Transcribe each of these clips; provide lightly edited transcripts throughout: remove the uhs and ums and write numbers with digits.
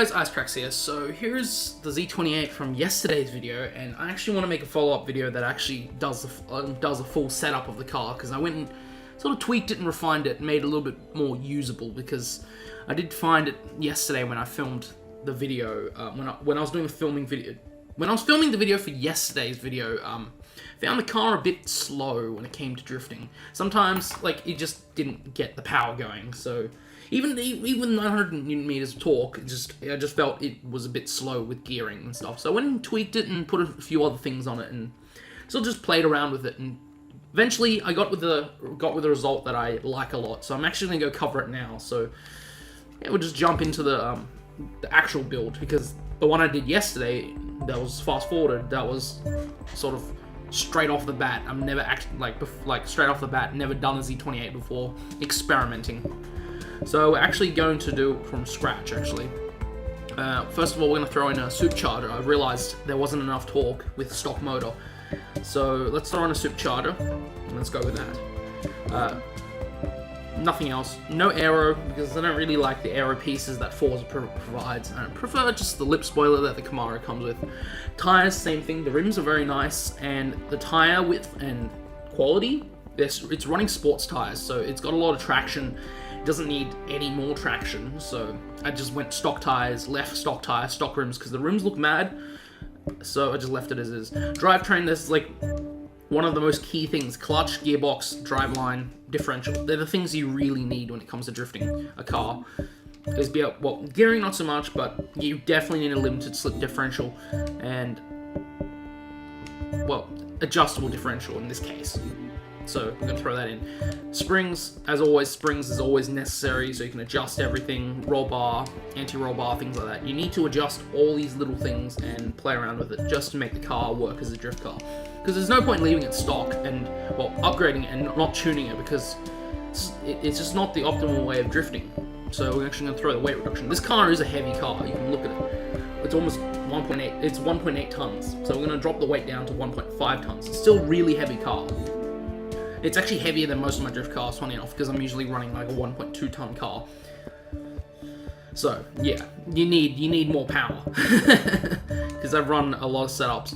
guys, Icekraks here. So here's the Z28 from yesterday's video, and I actually want to make a follow-up video that actually does a full setup of the car, because I went and sort of tweaked it and refined it and made it a little bit more usable, because I did find it yesterday when I filmed the video, when I was doing the filming video. When I was filming the video for yesterday's video, found the car a bit slow when it came to drifting. Sometimes, like, it just didn't get the power going, so even 900 Newton meters of torque, I just felt it was a bit slow with gearing and stuff. So I went and tweaked it and put a few other things on it, and so just played around with it, and eventually I got with the result that I like a lot. So I'm actually gonna go cover it now. So yeah, we'll just jump into the actual build, because the one I did yesterday, that was fast forwarded, that was sort of straight off the bat. I've never actually, like straight off the bat, never done a Z28 before, experimenting. So we're actually going to do it from scratch, actually. First of all, we're going to throw in a supercharger. I realized there wasn't enough torque with the stock motor. So let's throw in a supercharger, and let's go with that. Nothing else. No aero, because I don't really like the aero pieces that Forza provides. I prefer just the lip spoiler that the Camaro comes with. Tires, same thing. The rims are very nice, and the tire width and quality, it's running sports tires, so it's got a lot of traction. It doesn't need any more traction, so I just went stock tires, left stock tires, stock rims, because the rims look mad, so I just left it as is. Drivetrain, there's like one of the most key things: clutch, gearbox, driveline, differential. They're the things you really need when it comes to drifting a car. Well, gearing not so much, but you definitely need a limited slip differential and, well, adjustable differential in this case. So we're going to throw that in. Springs, as always, springs is always necessary, so you can adjust everything, roll bar, anti-roll bar, things like that. You need to adjust all these little things and play around with it just to make the car work as a drift car. Because there's no point leaving it stock and, well, upgrading it and not tuning it, because it's just not the optimal way of drifting. So we're actually going to throw the weight reduction. This car is a heavy car, you can look at it. It's almost 1.8, it's 1.8 tons. So we're going to drop the weight down to 1.5 tons. It's still a really heavy car. It's actually heavier than most of my drift cars, funny enough, because I'm usually running like a 1.2 ton car. So yeah, you need more power, because I've run a lot of setups,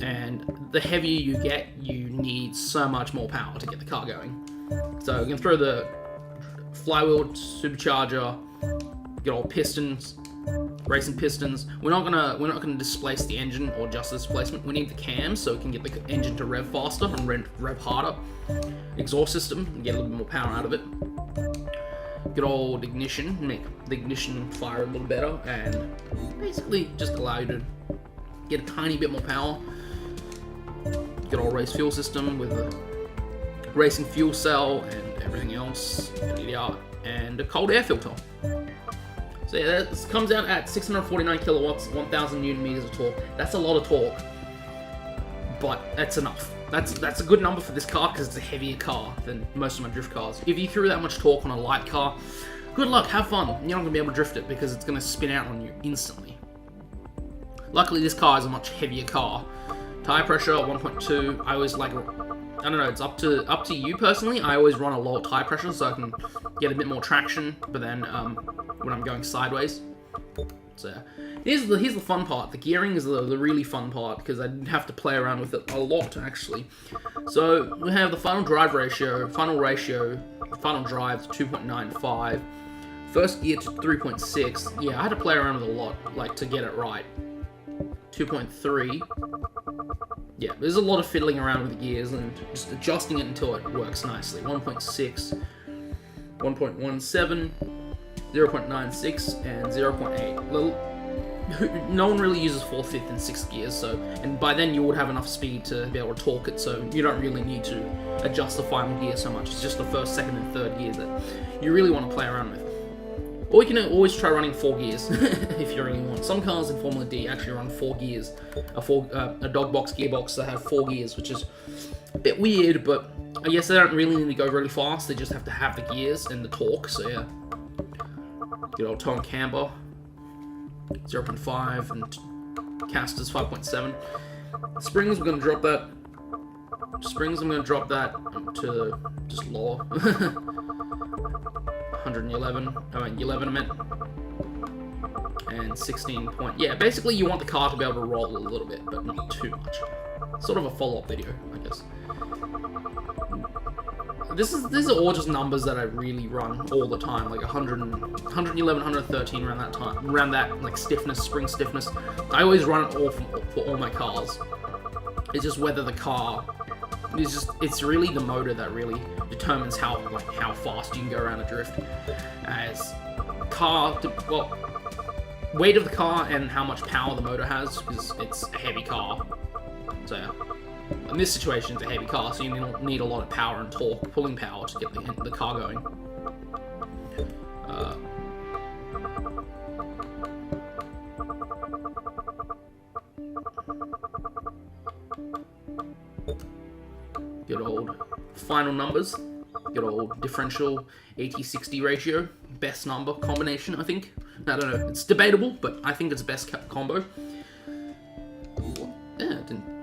and the heavier you get, you need so much more power to get the car going. So we're gonna throw the flywheel, supercharger, get all pistons, racing pistons. We're not gonna displace the engine or just the displacement. We need the cams so we can get the engine to rev faster and rev harder. Exhaust system, get a little bit more power out of it. Good old ignition, make the ignition fire a little better, and basically just allow you to get a tiny bit more power. Good old race fuel system with a racing fuel cell and everything else, and a cold air filter. So yeah, this comes out at 649 kilowatts, 1,000 Newton meters of torque. That's a lot of torque, but that's enough. That's a good number for this car, because it's a heavier car than most of my drift cars. If you threw that much torque on a light car, good luck, have fun. You're not going to be able to drift it, because it's going to spin out on you instantly. Luckily, this car is a much heavier car. Tire pressure, 1.2. I always like, I don't know, it's up to you personally. I always run a lower tire pressure so I can get a bit more traction, but then when I'm going sideways. So here's the fun part. The gearing is the really fun part, because I didn't have to play around with it a lot, actually. So we have the final drive ratio, final drive to 2.95, first gear to 3.6. Yeah, I had to play around with it a lot, like, to get it right. 2.3. Yeah, there's a lot of fiddling around with the gears and just adjusting it until it works nicely. 1.6, 1.17, 0.96, and 0.8. No one really uses 4th, 5th, and 6th gears, so, and by then you would have enough speed to be able to torque it, so you don't really need to adjust the final gear so much. It's just the first, second, and third gears that you really want to play around with. Or you can always try running 4 gears if you really want. Some cars in Formula D actually run 4 gears, a dog box gearbox that have 4 gears, which is a bit weird, but I guess they don't really need to go really fast. They just have to have the gears and the torque. So yeah, good old toe and camber, 0.5, and casters 5.7. Springs, we're gonna drop that. Springs, I'm gonna drop that to just lower. 111, 11 I meant. and 16 point. Yeah, basically you want the car to be able to roll a little bit, but not too much. Sort of a follow-up video, I guess. These are all just numbers that I really run all the time, like 111, 113 around that time, around that like stiffness, spring stiffness. I always run it all for all my cars. It's just whether the car it's really the motor that really determines how fast you can go around a drift. As weight of the car and how much power the motor has, because it's a heavy car. So yeah. In this situation, it's a heavy car, so you need a lot of power and torque, pulling power to get the car going. Good old final numbers. Good old differential 80-60 ratio. Best number combination, I think. I don't know. It's debatable, but I think it's best combo. Yeah,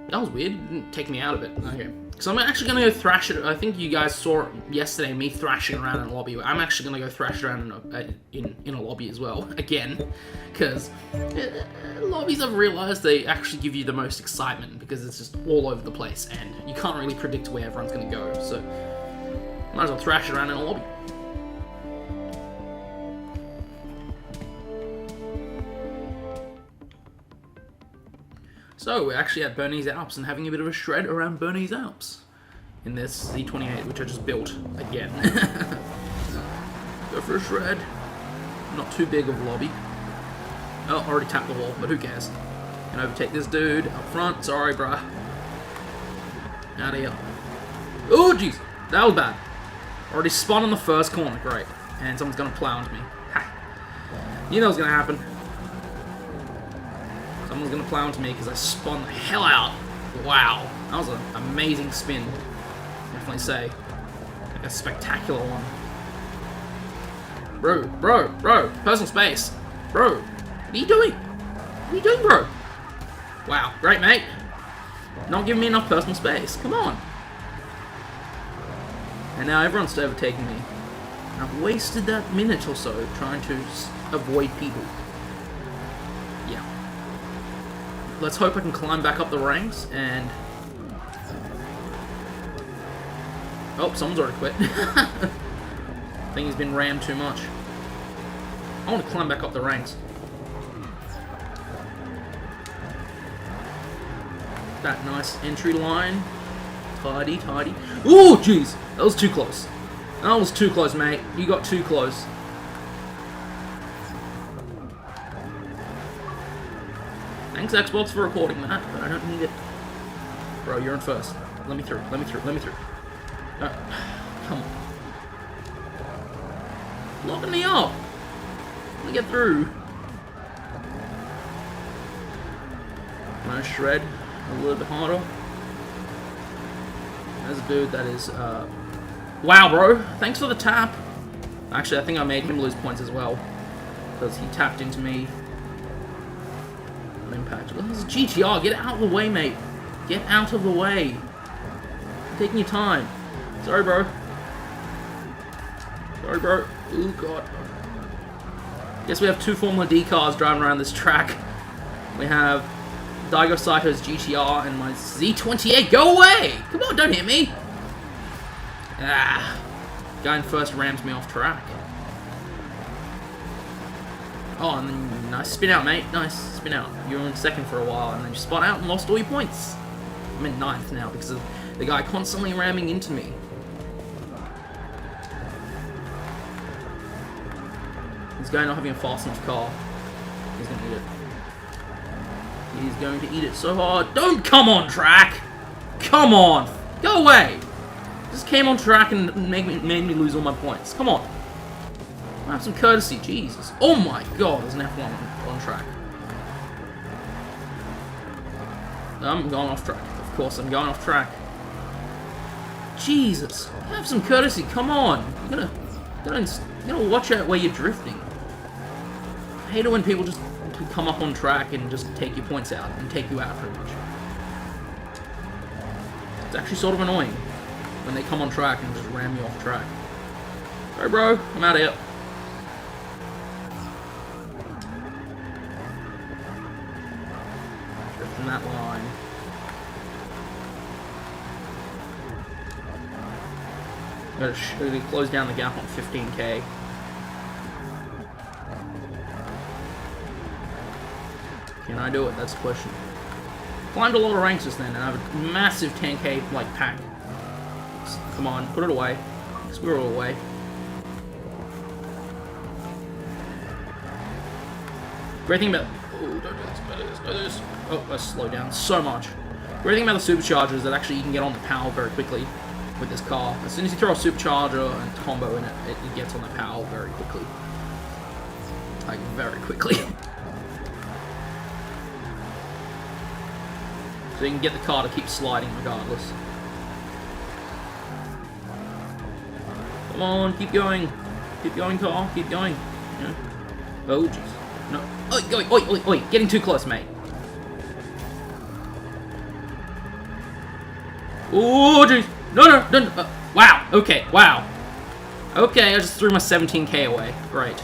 that was weird. It didn't take me out of it. Okay. So I'm actually going to go thrash it. I think you guys saw yesterday me thrashing around in a lobby. I'm actually going to go thrash around in a lobby as well. Again. Because lobbies, I've realized, they actually give you the most excitement because it's just all over the place. And you can't really predict where everyone's going to go. So might as well thrash around in a lobby. So we're actually at Bernese Alps and having a bit of a shred around Bernese Alps in this Z28, which I just built again. Go for a shred. Not too big of a lobby. Oh, already tapped the wall, but who cares? Can overtake this dude up front. Sorry, bruh. Out of here. Oh, jeez. That was bad. Already spun on the first corner. Great. And someone's going to plow into me. Ha. You know what's going to happen. Someone's going to plow into me because I spun the hell out. Wow. That was an amazing spin. Definitely say. Like a spectacular one. Bro. Personal space. Bro. What are you doing? What are you doing, bro? Wow. Great, mate. Not giving me enough personal space. Come on. And now everyone's overtaking me. And I've wasted that minute or so trying to avoid people. Yeah. Let's hope I can climb back up the ranks and... Oh, someone's already quit. I think he's been rammed too much. I want to climb back up the ranks. That nice entry line. Tidy. Ooh, jeez. That was too close. That was too close, mate. You got too close. Thanks, Xbox, for recording that, but I don't need it. Bro, you're in first. Let me through. Come on. Locking me up. Let me get through. Nice shred. A little bit harder. There's a dude that is, Wow, bro. Thanks for the tap. Actually, I think I made him lose points as well. Because he tapped into me. Impact. This is GTR. Get out of the way, mate. Get out of the way. You're taking your time. Sorry, bro. Ooh, God. Guess we have two Formula D cars driving around this track. We have Daigo Saito's GTR and my Z28. Go away! Come on, don't hit me! Ah. Guy in first rams me off track. Oh, and then nice spin out, mate. Nice spin out. You were in second for a while, and then you spun out and lost all your points. I'm in ninth now because of the guy constantly ramming into me. This guy not having a fast enough car. He's going to eat it. He's going to eat it so hard. Don't come on track! Come on! Go away! Just came on track and made me lose all my points. Come on. Have some courtesy, Jesus. Oh my God, there's an F1 on track. I'm going off track. Of course, I'm going off track. Jesus, have some courtesy. Come on. You gotta watch out where you're drifting. I hate it when people just come up on track and just take your points out and take you out pretty much. It's actually sort of annoying when they come on track and just ram you off track. Sorry, bro. I'm out of here. that line. Gotta close down the gap on 15k. Can I do it? That's the question. Climbed a lot of ranks just then, and I have a massive 10k like pack. So, come on, put it away. Squirrel away. Great thing about... Oh, don't do this, don't do this, don't do this. Oh, I slowed down so much. Great thing about the supercharger is that actually you can get on the power very quickly with this car. As soon as you throw a supercharger and combo in it, it gets on the power very quickly. Like, very quickly. So you can get the car to keep sliding regardless. Come on, keep going. Keep going, car. Keep going. Yeah. Oh, jeez. No. Oi, oi, oi, oi. Getting too close, mate. Oh, jeez. No, no, no, no. Wow. Okay, wow. Okay, I just threw my 17k away. Great.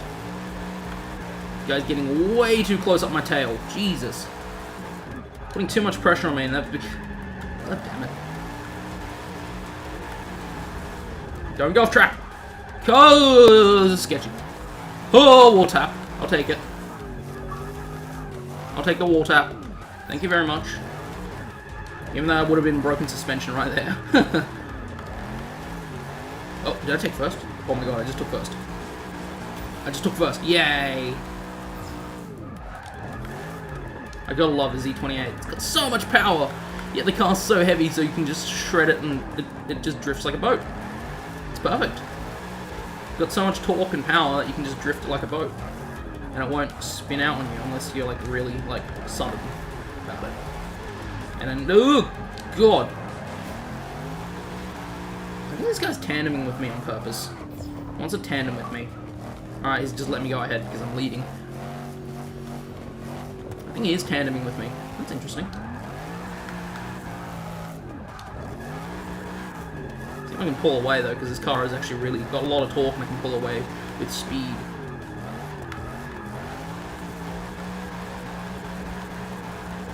You guys getting way too close up my tail. Jesus. Putting too much pressure on me, and that... God damn it. Don't go off track. Oh, this is sketchy. Oh, wall tap. I'll take it. I'll take the wall tap. Thank you very much. Even though it would have been broken suspension right there. Oh, did I take first? Oh my god, I just took first. I just took first. Yay! I gotta love the Z28. It's got so much power, yet the car's so heavy so you can just shred it and it just drifts like a boat. It's perfect. It's got so much torque and power that you can just drift it like a boat. And it won't spin out on you unless you're like really like sudden about it. And then, oh god. I think this guy's tandeming with me on purpose. He wants a tandem with me. Alright, he's just letting me go ahead because I'm leading. I think he is tandeming with me. That's interesting. See if I can pull away though, because this car has actually really got a lot of torque and I can pull away with speed.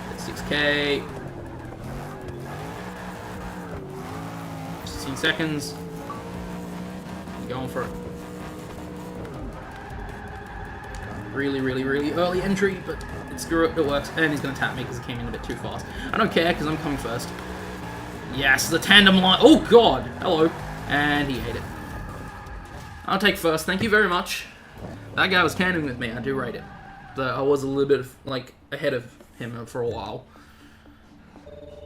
Get 6k. 16 seconds. I'm going for it. Really, really, really early entry, but screw it, it works. And he's going to tap me because he came in a bit too fast. I don't care because I'm coming first. Yes, the tandem line. Oh, God. Hello. And he ate it. I'll take first. Thank you very much. That guy was tandeming with me. I do rate it. But I was a little bit, like, ahead of him for a while.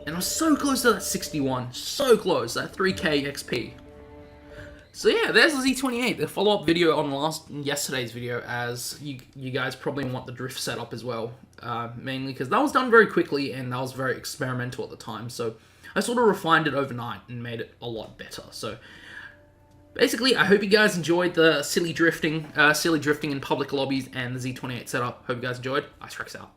And I was so close to that 61. So close. That 3k XP. So yeah, there's the Z28, the follow-up video on yesterday's video, as you guys probably want the drift setup as well, mainly because that was done very quickly and that was very experimental at the time, so I sort of refined it overnight and made it a lot better. So basically, I hope you guys enjoyed the silly drifting in public lobbies and the Z28 setup. Hope you guys enjoyed. Icekraks out.